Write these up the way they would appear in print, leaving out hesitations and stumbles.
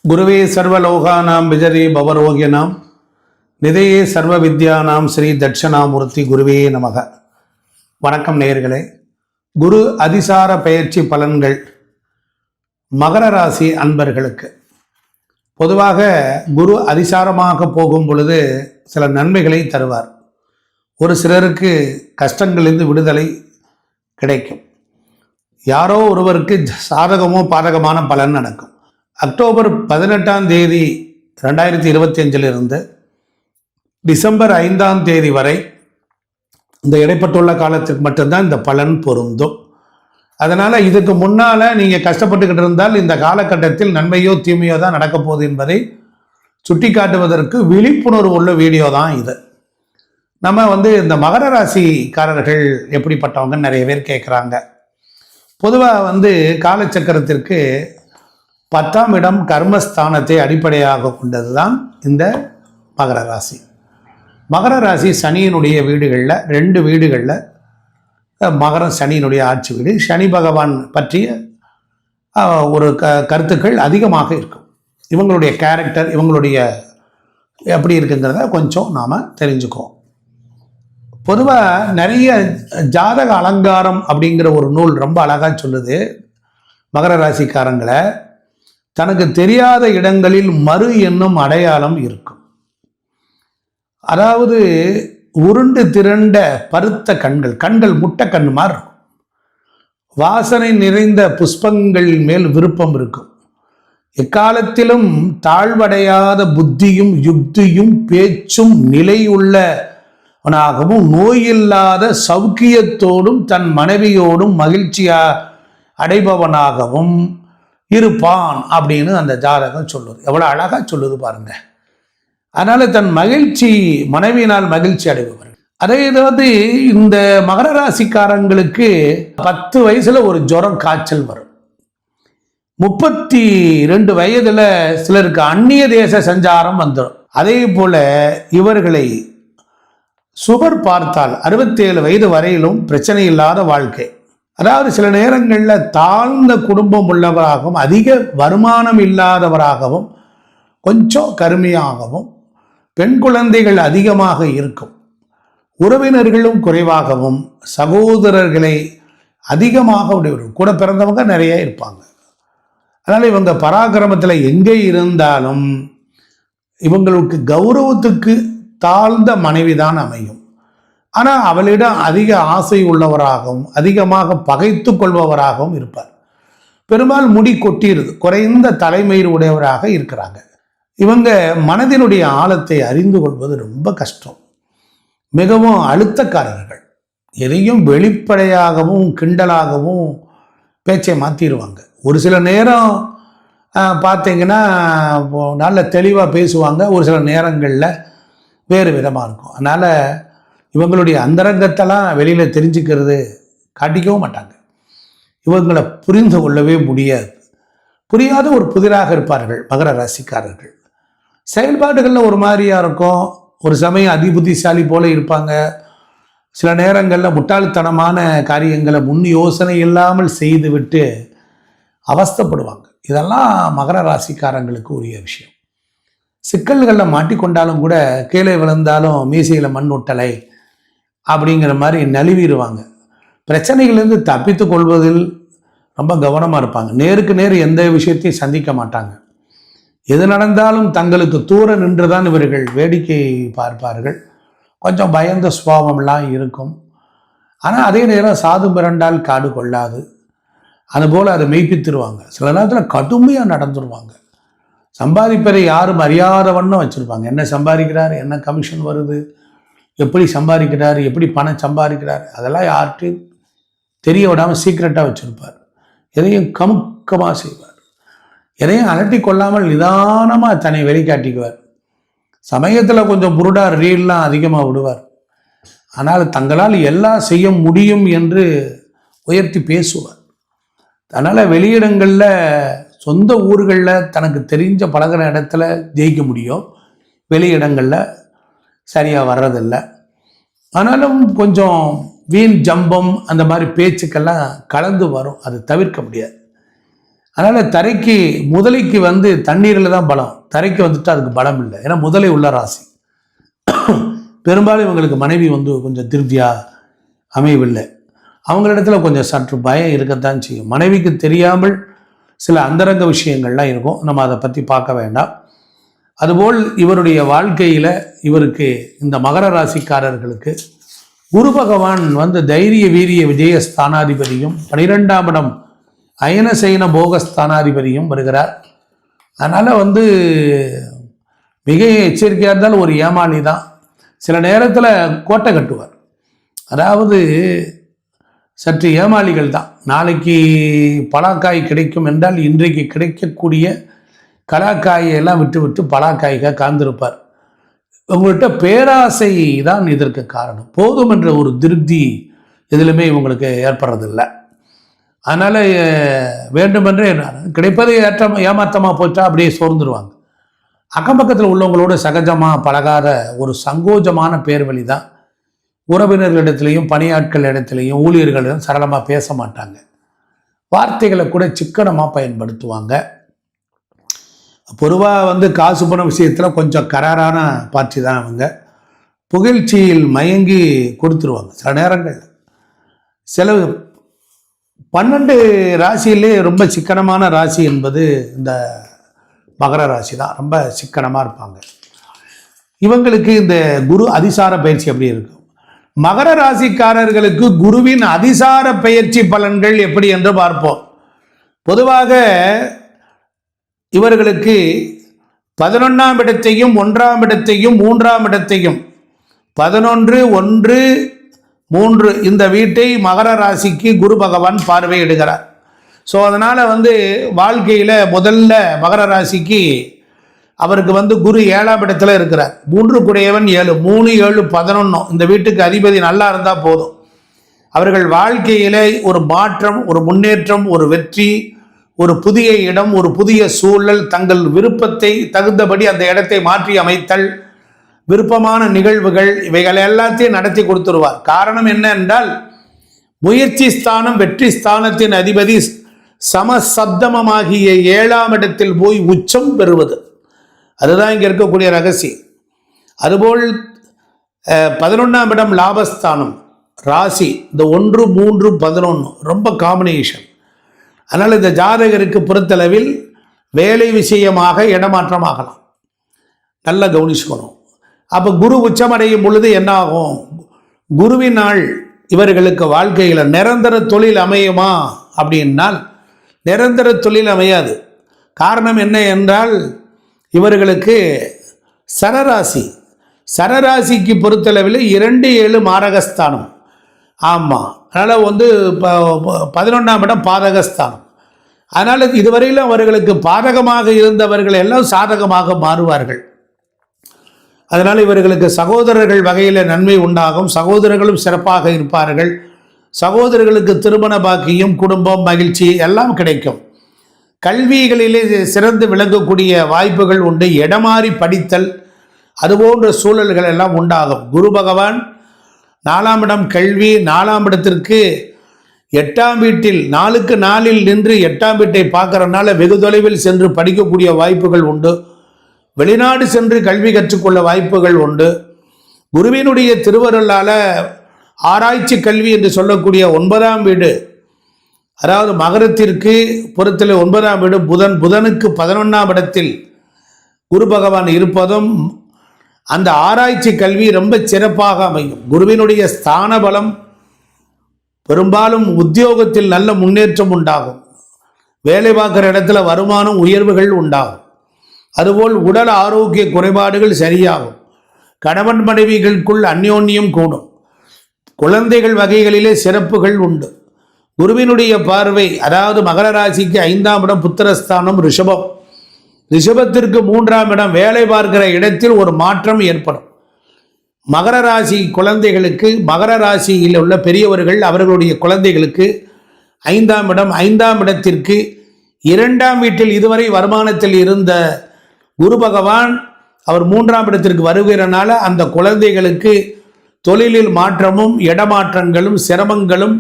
குருவே சர்வலோகானாம் விஜரே பவரோகியனாம் நிதையே சர்வ வித்யானாம் ஸ்ரீ தட்சணாமூர்த்தி குருவே நமக. வணக்கம் நேயர்களே. குரு அதிசார பயிற்சி பலன்கள் மகர ராசி அன்பர்களுக்கு பொதுவாக குரு அதிசாரமாக போகும் பொழுது சில நன்மைகளை தருவார். ஒரு சிலருக்கு கஷ்டங்களிலிருந்து விடுதலை கிடைக்கும். யாரோ ஒருவருக்கு சாதகமோ பாதகமான பலன் நடக்கும். அக்டோபர் 18 2025 டிசம்பர் 5 வரை இந்த இடைப்பட்டுள்ள காலத்துக்கு மட்டும்தான் இந்த பலன் பொருந்தும். அதனால் இதுக்கு முன்னால் நீங்கள் கஷ்டப்பட்டுக்கிட்டு இருந்தால் இந்த காலகட்டத்தில் நன்மையோ தீமையோ தான் நடக்க போகுது என்பதை சுட்டி காட்டுவதற்கு விழிப்புணர்வு உள்ள வீடியோ தான் இது. நம்ம இந்த மகர ராசிக்காரர்கள் எப்படிப்பட்டவங்க நிறைய பேர் கேட்குறாங்க. பொதுவாக காலச்சக்கரத்திற்கு 10ஆம் இடம் கர்மஸ்தானத்தை அடிப்படையாக கொண்டது தான் இந்த மகர ராசி. மகர ராசி சனியினுடைய வீடுகளில் 2 வீடுகளில் மகரம் சனியினுடைய ஆட்சி வீடு. சனி பகவான் பற்றிய ஒரு கருத்துக்கள் அதிகமாக இருக்கும். இவங்களுடைய கேரக்டர் இவங்களுடைய எப்படி இருக்குங்கிறத கொஞ்சம் நாம் தெரிஞ்சுக்குவோம். பொதுவாக நிறைய ஜாதக அலங்காரம் அப்படிங்கிற ஒரு நூல் ரொம்ப அழகாக சொல்லுது மகர ராசிக்காரங்களை. தனக்கு தெரியாத இடங்களில் மறு என்னும் அடையாளம் இருக்கும். அதாவது உருண்டு திரண்ட பருத்த கண்கள் முட்டை கண் மாதிரி இருக்கும். வாசனை நிறைந்த புஷ்பங்கள் மேல் விருப்பம் இருக்கும். எக்காலத்திலும் தாழ்வடையாத புத்தியும் யுக்தியும் பேச்சும் நிலையுள்ளவனாகவும் நோயில்லாத சௌக்கியத்தோடும் தன் மனைவியோடும் மகிழ்ச்சியா அடைபவனாகவும் இருப்பான் அப்படின்னு அந்த ஜாதகம் சொல்லுது. எவ்வளோ அழகாக சொல்லுது பாருங்க. அதனால தன் மனைவியினால் மகிழ்ச்சி அடைபவர்கள். அதாவது இந்த மகர ராசிக்காரங்களுக்கு 10 வயசுல ஒரு ஜுரம் காய்ச்சல் வரும். 32 வயதுல சிலருக்கு அந்நிய தேச சஞ்சாரம் வந்துடும். அதே போல இவர்களை சுவர் பார்த்தால் 67 வயது வரையிலும் பிரச்சனை இல்லாத வாழ்க்கை. அதாவது சில நேரங்களில் தாழ்ந்த குடும்பம் உள்ளவராகவும் அதிக வருமானம் இல்லாதவராகவும் கொஞ்சம் கருமையாகவும் பெண் குழந்தைகள் அதிகமாக இருக்கும். உறவினர்களும் குறைவாகவும் சகோதரர்களை அதிகமாக உடையவர்கள் கூட பிறந்தவங்க நிறைய இருப்பாங்க. அதனால் இவங்க பராக்கிரமத்தில் எங்கே இருந்தாலும் இவங்களுக்கு கௌரவத்துக்கு தாழ்ந்த மனைவிதான் அமையும். ஆனால் அவளிடம் அதிக ஆசை உள்ளவராகவும் அதிகமாக பகைத்து கொள்பவராகவும் இருப்பார். பெரும்பாலும் முடி கொட்டிடுது, குறைந்த தலைமயிர் உடையவராக இருக்கிறாங்க. இவங்க மனதினுடைய ஆழத்தை அறிந்து கொள்வது ரொம்ப கஷ்டம். மிகவும் அழுத்தக்காரர்கள். எதையும் வெளிப்படையாகவும் கிண்டலாகவும் பேச்சை மாற்றிடுவாங்க. ஒரு சில நேரம் பார்த்தீங்கன்னா நல்ல தெளிவாக பேசுவாங்க, ஒரு சில நேரங்களில் வேறு விதமாக இருக்கும். அதனால் இவங்களுடைய அந்தரங்கத்தெல்லாம் வெளியில் தெரிஞ்சுக்கிறது காட்டிக்கவும் மாட்டாங்க. இவங்களை புரிந்து கொள்ளவே முடியாது. புரியாத ஒரு புதிராக இருப்பார்கள் மகர ராசிக்காரர்கள். செயல்பாடுகளில் ஒரு மாதிரியாக இருக்கும். ஒரு சமயம் அதிபுத்திசாலி போல இருப்பாங்க. சில நேரங்களில் முட்டாள்தனமான காரியங்களை முன் யோசனை இல்லாமல் செய்துவிட்டு அவஸ்தைப்படுவாங்க. இதெல்லாம் மகர ராசிக்காரங்களுக்கு உரிய விஷயம். சிக்கல்களில் மாட்டிக்கொண்டாலும் கூட கீழே விழுந்தாலும் மீசையில் மண் ஒட்டலை அப்படிங்கிற மாதிரி நழுவிடுவாங்க. பிரச்சனைகளிலிருந்து தப்பித்து கொள்வதில் ரொம்ப கவனமாக இருப்பாங்க. நேருக்கு நேர் எந்த விஷயத்தையும் சந்திக்க மாட்டாங்க. எது நடந்தாலும் தங்களுக்கு தூர நின்று தான் இவர்கள் வேடிக்கை பார்ப்பார்கள். கொஞ்சம் பயந்த சுபாவம்லாம் இருக்கும். ஆனால் அதே நேரம் சாது மிரண்டால் காடு கொள்ளாது. அதுபோல் அதை மெய்ப்பித்துருவாங்க. சில நேரத்தில் கடுமையாக நடந்துருவாங்க. சம்பாதிப்பதை யாரும் அறியாத வண்ணம் வச்சுருப்பாங்க. என்ன சம்பாதிக்கிறார், என்ன கமிஷன் வருது, எப்படி சம்பாதிக்கிறார், எப்படி பணம் சம்பாதிக்கிறார், அதெல்லாம் யார்கிட்டையும் தெரிய விடாமல் சீக்ரெட்டாக வச்சுருப்பார். எதையும் கமுக்கமாக செய்வார். எதையும் அலட்டி கொள்ளாமல் நிதானமாக தன்னை வெளிக்காட்டிக்குவார். சமயத்தில் கொஞ்சம் புருடா ரீல்லாம் அதிகமாக விடுவார். ஆனால் தங்களால் எல்லாம் செய்ய முடியும் என்று உயர்த்தி பேசுவார். அதனால் வெளியிடங்களில் சொந்த ஊர்களில் தனக்கு தெரிஞ்ச பழகிற இடத்துல ஜெயிக்க முடியும். வெளியிடங்களில் சரியாக வர்றதில்லை. ஆனாலும் கொஞ்சம் வீண் ஜம்பம் அந்த மாதிரி பேச்சுக்கெல்லாம் கலந்து வரும். அது தவிர்க்க முடியாது. அதனால் தரைக்கு முதலைக்கு வந்து தண்ணீரில் தான் பலம், தரைக்கு வந்துட்டு அதுக்கு பலம் இல்லை. ஏன்னா முதலை உள்ள ராசி. பெரும்பாலும் இவங்களுக்கு மனைவி வந்து கொஞ்சம் திருப்தியாக அமையவில்லை. அவங்களிடத்துல கொஞ்சம் சற்று பயம் இருக்கத்தான் செய்யும். மனைவிக்கு தெரியாமல் சில அந்தரங்க விஷயங்கள்லாம் இருக்கும், நம்ம அதை பற்றி பார்க்க வேண்டாம். அதுபோல் இவருடைய வாழ்க்கையில் இவருக்கு இந்த மகர ராசிக்காரர்களுக்கு குரு பகவான் வந்து தைரிய வீரிய விஜய ஸ்தானாதிபதியும் 12ஆம் இடம் அயன சயன போக ஸ்தானாதிபதியும் வருகிறார். அதனால் வந்து மிக எச்சரிக்கையாக இருந்தாலும் ஒரு ஏமாளி தான். சில நேரத்தில் கோட்டை கட்டுவார். அதாவது சற்று ஏமாளிகள் தான். நாளைக்கு பலாக்காய் கிடைக்கும் என்றால் இன்றைக்கு கிடைக்கக்கூடிய கலாக்காயை எல்லாம் விட்டு விட்டு பலாக்காய்க்காக காந்திருப்பார். உங்கள்கிட்ட பேராசை தான் இதற்கு காரணம். போதும் என்ற ஒரு திருப்தி எதிலுமே இவங்களுக்கு ஏற்படுறதில்லை. அதனால் வேண்டுமென்றே கிடைப்பதை ஏமாற்றமாக போச்சா அப்படியே சோர்ந்துருவாங்க. அக்கம் பக்கத்தில் உள்ளவங்களோட சகஜமாக பழகாத ஒரு சங்கோஜமான பேர்வழி தான். உறவினர்களிடத்துலையும் பணியாட்கள் இடத்துலையும் ஊழியர்களிடம் சரளமாக பேச மாட்டாங்க. வார்த்தைகளை கூட சிக்கனமாக பயன்படுத்துவாங்க. பொதுவாக வந்து காசு பண விஷயத்தில் கொஞ்சம் கராரான பார்ட்டி தான் அவங்க. புகழ்ச்சியில் மயங்கி கொடுத்துருவாங்க. சில நேரங்கள் சில 12 ராசியிலே ரொம்ப சிக்கனமான ராசி என்பது இந்த மகர ராசி தான். ரொம்ப சிக்கனமாக இருப்பாங்க. இவங்களுக்கு இந்த குரு அதிசார பயிற்சி எப்படி இருக்கும்? மகர ராசிக்காரர்களுக்கு குருவின் அதிசார பயிற்சி பலன்கள் எப்படி என்று பார்ப்போம். பொதுவாக இவர்களுக்கு 11ஆம் இடத்தையும் 1ஆம் இடத்தையும் 3ஆம் இடத்தையும் 11, 1, 3 இந்த வீட்டை மகர ராசிக்கு குரு பகவான் பார்வையிடுகிறார். ஸோ அதனால் வந்து வாழ்க்கையில் முதல்ல மகர ராசிக்கு அவருக்கு வந்து குரு 7ஆம் இடத்துல இருக்கிறார். 3 குடையவன் 7, 3, 7, 11 இந்த வீட்டுக்கு அதிபதி நல்லா இருந்தால் போதும். அவர்கள் வாழ்க்கையில் ஒரு மாற்றம், ஒரு முன்னேற்றம், ஒரு வெற்றி, ஒரு புதிய இடம், ஒரு புதிய சூழல், தங்கள் விருப்பத்தை தகுந்தபடி அந்த இடத்தை மாற்றி அமைத்தல், விருப்பமான நிகழ்வுகள், இவைகள் எல்லாத்தையும் நடத்தி கொடுத்துருவார். காரணம் என்ன என்றால் முயற்சி ஸ்தானம் வெற்றி ஸ்தானத்தின் அதிபதி சமசப்தமமாகிய 7ஆம் இடத்தில் போய் உச்சம் பெறுவது, அதுதான் இங்கே இருக்கக்கூடிய ரகசியம். அதுபோல் 11ஆம் இடம் லாபஸ்தானம் ராசி. இந்த 1, 3, 11 ரொம்ப காம்பினேஷன். அதனால் இந்த ஜாதகருக்கு பொறுத்தளவில் வேலை விஷயமாக இடமாற்றமாகலாம். நல்லா கவனிச்சுக்கணும். அப்போ குரு உச்சமடையும் பொழுது என்ன ஆகும்? குருவினால் இவர்களுக்கு வாழ்க்கையில் நிரந்தர தொழில் அமையுமா அப்படின்னால் நிரந்தர தொழில் அமையாது. காரணம் என்ன என்றால் இவர்களுக்கு சரராசிக்கு பொறுத்தளவில் 2, 7 மாரகஸ்தானம். ஆமாம், அதனால் வந்து 11ஆம் இடம் பாதகஸ்தானம். அதனால் இதுவரையிலும் அவர்களுக்கு பாதகமாக இருந்தவர்கள் எல்லாம் சாதகமாக மாறுவார்கள். அதனால் இவர்களுக்கு சகோதரர்கள் வகையில் நன்மை உண்டாகும். சகோதரர்களும் சிறப்பாக இருப்பார்கள். சகோதரர்களுக்கு திருமண பாக்கியம், குடும்பம், மகிழ்ச்சி எல்லாம் கிடைக்கும். கல்விகளிலே சிறந்து விளங்கக்கூடிய வாய்ப்புகள் உண்டு. இடமாறி படித்தல் அதுபோன்ற சூழல்கள் எல்லாம் உண்டாகும். குரு பகவான் 4ஆம் இடம் கல்வி, 4ஆம் இடத்திற்கு 8ஆம் வீட்டில் 4க்கு 4 நின்று 8ஆம் வீட்டை பார்க்கறதுனால வெகு தொலைவில் சென்று படிக்கக்கூடிய வாய்ப்புகள் உண்டு. வெளிநாடு சென்று கல்வி கற்றுக்கொள்ள வாய்ப்புகள் உண்டு. குருவினுடைய திருவருளால் ஆராய்ச்சி கல்வி என்று சொல்லக்கூடிய 9ஆம் வீடு, அதாவது மகரத்திற்கு பொறுத்தல 9ஆம் வீடு புதனுக்கு 11ஆம் இடத்தில் குரு பகவான் இருப்பதும் அந்த ஆராய்ச்சி கல்வி ரொம்ப சிறப்பாக அமையும். குருவினுடைய ஸ்தான பலம் பெரும்பாலும் உத்தியோகத்தில் நல்ல முன்னேற்றம் உண்டாகும். வேலை பார்க்குற இடத்துல வருமானம் உயர்வுகள் உண்டாகும். அதுபோல் உடல் ஆரோக்கிய குறைபாடுகள் சரியாகும். கணவன் மனைவிகளுக்குள் அந்யோன்யம் கூடும். குழந்தைகள் வகைகளிலே சிறப்புகள் உண்டு. குருவினுடைய பார்வை, அதாவது மகர ராசிக்கு 5ஆம் இடம் புத்திரஸ்தானம் ரிஷபம். ரிஷபத்திற்கு 3ஆம் இடம் வேலை பார்க்கிற இடத்தில் ஒரு மாற்றம் ஏற்படும். மகர ராசி குழந்தைகளுக்கு, மகர ராசியில் உள்ள பெரியவர்கள் அவர்களுடைய குழந்தைகளுக்கு 5ஆம் இடம், 5ஆம் இடத்திற்கு 2ஆம் வீட்டில் இதுவரை வருமானத்தில் இருந்த குரு பகவான் அவர் 3ஆம் இடத்திற்கு வருகிறனால அந்த குழந்தைகளுக்கு தொழிலில் மாற்றமும் இடமாற்றங்களும் சிரமங்களும்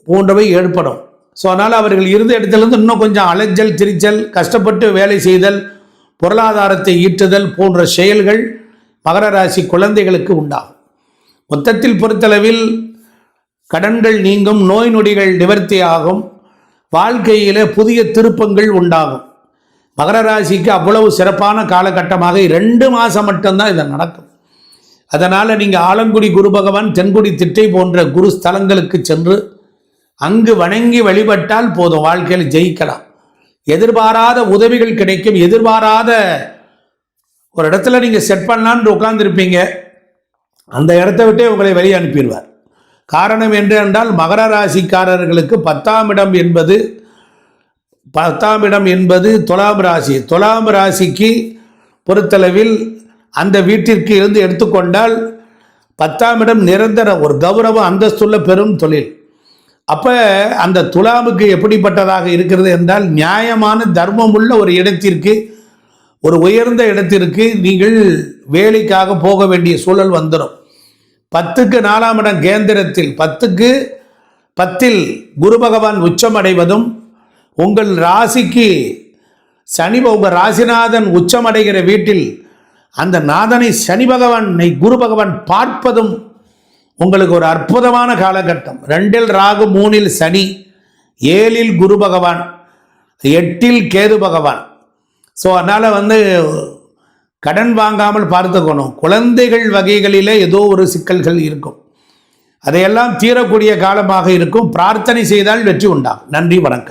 போன்றவை ஏற்படும். ஸோ அதனால் அவர்கள் இருந்த இடத்துலேருந்து இன்னும் கொஞ்சம் அலைச்சல் திரிச்சல், கஷ்டப்பட்டு வேலை செய்தல், பொருளாதாரத்தை ஈட்டுதல் போன்ற செயல்கள் மகர ராசி குழந்தைகளுக்கு உண்டாகும். மொத்தத்தில் பொறுத்தளவில் கடன்கள் நீங்கும், நோய் நொடிகள் நிவர்த்தி ஆகும், வாழ்க்கையில் புதிய திருப்பங்கள் உண்டாகும். மகர ராசிக்கு அவ்வளவு சிறப்பான காலகட்டமாக 2 மாதம் மட்டும்தான் இது நடக்கும். அதனால் நீங்கள் ஆலங்குடி குரு பகவான், தென்குடி திட்டை போன்ற குரு ஸ்தலங்களுக்கு சென்று அங்கு வணங்கி வழிபட்டால் போதும், வாழ்க்கையில் ஜெயிக்கலாம். எதிர்பாராத உதவிகள் கிடைக்கும். எதிர்பாராத ஒரு இடத்துல நீங்கள் செட் பண்ணலான்னு உட்கார்ந்துருப்பீங்க, அந்த இடத்த விட்டே உங்களை வெளியே அனுப்பிடுவார். காரணம் என்று என்றால் மகர ராசிக்காரர்களுக்கு 10ஆம் இடம் என்பது துலாம் ராசி. துலாம் ராசிக்கு பொறுத்தளவில் அந்த வீட்டிற்கு இருந்து எடுத்துக்கொண்டால் 10ஆம் இடம் நிரந்தர ஒரு கௌரவ அந்தஸ்துள்ள பெரும் தொழில். அப்போ அந்த துலாமுக்கு எப்படிப்பட்டதாக இருக்கிறது என்றால், நியாயமான தர்மம் உள்ள ஒரு இடத்திற்கு, ஒரு உயர்ந்த இடத்திற்கு நீங்கள் வேலைக்காக போக வேண்டிய சூழல் வந்துடும். 10க்கு 4ஆம் இடம் கேந்திரத்தில் 10க்கு 10இல் குரு பகவான் உச்சமடைவதும், உங்கள் ராசிக்கு சனி, உங்கள் ராசிநாதன் உச்சமடைகிற வீட்டில் அந்த நாதனை சனி பகவானை குரு பகவான் பார்ப்பதும் உங்களுக்கு ஒரு அற்புதமான காலகட்டம். 2இல் ராகு, 3இல் சனி, 7இல் குரு பகவான், 8இல் கேது பகவான். ஸோ அதனால் கடன் வாங்காமல் பார்த்துக்கணும். குழந்தைகள் வகைகளில் ஏதோ ஒரு சிக்கல்கள் இருக்கும், அதையெல்லாம் தீரக்கூடிய காலமாக இருக்கும். பிரார்த்தனை செய்தால் வெற்றி உண்டாகும். நன்றி, வணக்கம்.